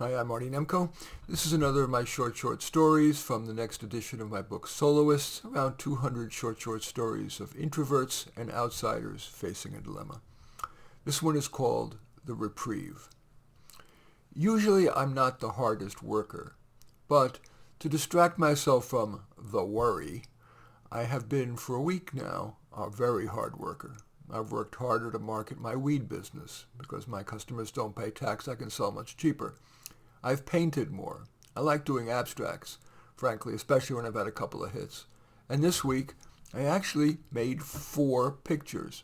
Hi, I'm Marty Nemko. This is another of my short stories from the next edition of my book, Soloists, around 200 short stories of introverts and outsiders facing a dilemma. This one is called The Reprieve. Usually I'm not the hardest worker, but to distract myself from the worry, I have been for a week now a very hard worker. I've worked harder to market my weed business because my customers don't pay tax. I can sell much cheaper. I've painted more. I like doing abstracts, frankly, especially when I've had a couple of hits. And this week, I actually made 4 pictures.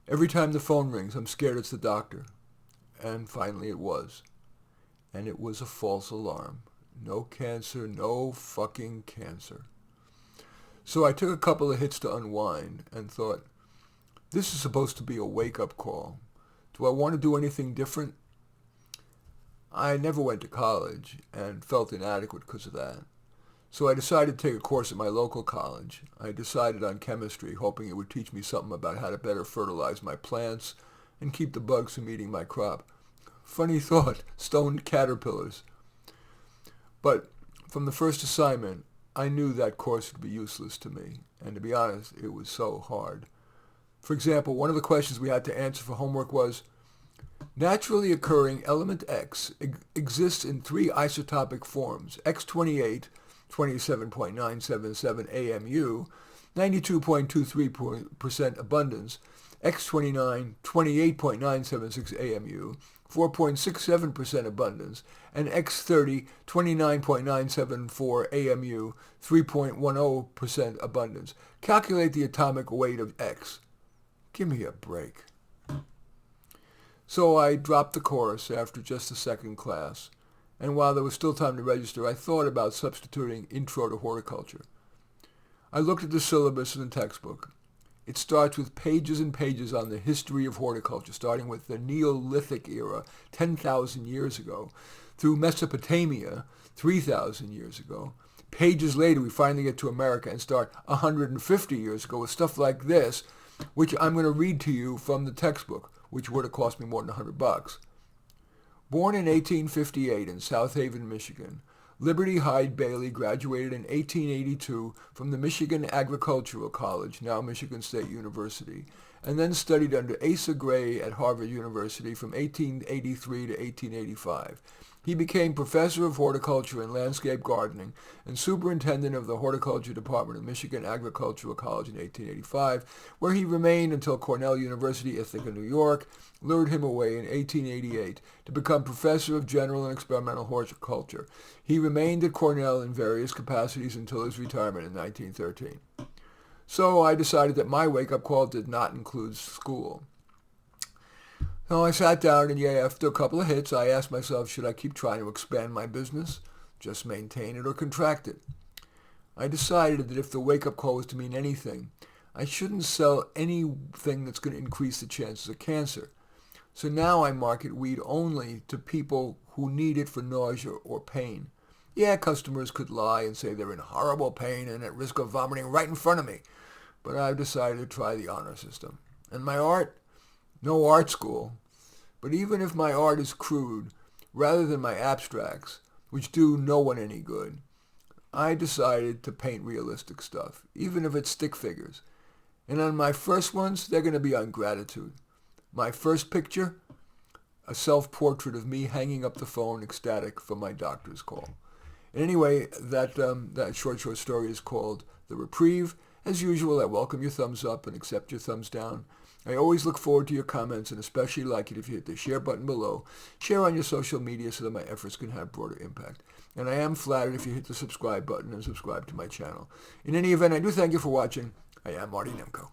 Every time the phone rings, I'm scared it's the doctor. And finally it was. And it was a false alarm. No cancer, no fucking cancer. So I took a couple of hits to unwind and thought, this is supposed to be a wake-up call. Do I want to do anything different? I never went to college and felt inadequate because of that. So I decided to take a course at my local college. I decided on chemistry, hoping it would teach me something about how to better fertilize my plants and keep the bugs from eating my crop. Funny thought, stoned caterpillars. But from the first assignment, I knew that course would be useless to me. And to be honest, it was so hard. For example, one of the questions we had to answer for homework was, naturally occurring element X exists in 3 isotopic forms: X28, 27.977 AMU, 92.23% abundance; X29, 28.976 AMU, 4.67% abundance; and X30, 29.974 AMU, 3.10% abundance. Calculate the atomic weight of X. Give me a break. So I dropped the course after just the second class, and while there was still time to register, I thought about substituting Intro to Horticulture. I looked at the syllabus in the textbook. It starts with pages and pages on the history of horticulture, starting with the Neolithic era, 10,000 years ago, through Mesopotamia, 3,000 years ago. Pages later, we finally get to America and start 150 years ago with stuff like this, which I'm going to read to you from the textbook, which would have cost me more than $100. Born in 1858 in South Haven, Michigan, Liberty Hyde Bailey graduated in 1882 from the Michigan Agricultural College, now Michigan State University, and then studied under Asa Gray at Harvard University from 1883 to 1885. He became professor of horticulture and landscape gardening and superintendent of the horticulture department of Michigan Agricultural College in 1885, where he remained until Cornell University, Ithaca, New York, lured him away in 1888 to become professor of general and experimental horticulture. He remained at Cornell in various capacities until his retirement in 1913. So I decided that my wake-up call did not include school. So I sat down and after a couple of hits, I asked myself, should I keep trying to expand my business, just maintain it, or contract it? I decided that if the wake-up call was to mean anything, I shouldn't sell anything that's going to increase the chances of cancer. So now I market weed only to people who need it for nausea or pain. Yeah, customers could lie and say they're in horrible pain and at risk of vomiting right in front of me. But I've decided to try the honor system. And my art? No art school. But even if my art is crude, rather than my abstracts, which do no one any good, I decided to paint realistic stuff, even if it's stick figures. And on my first ones, they're going to be on gratitude. My first picture, a self-portrait of me hanging up the phone ecstatic from my doctor's call. And anyway, that short story is called The Reprieve. As usual, I welcome your thumbs up and accept your thumbs down. I always look forward to your comments and especially like it if you hit the share button below. Share on your social media so that my efforts can have broader impact. And I am flattered if you hit the subscribe button and subscribe to my channel. In any event, I do thank you for watching. I am Marty Nemko.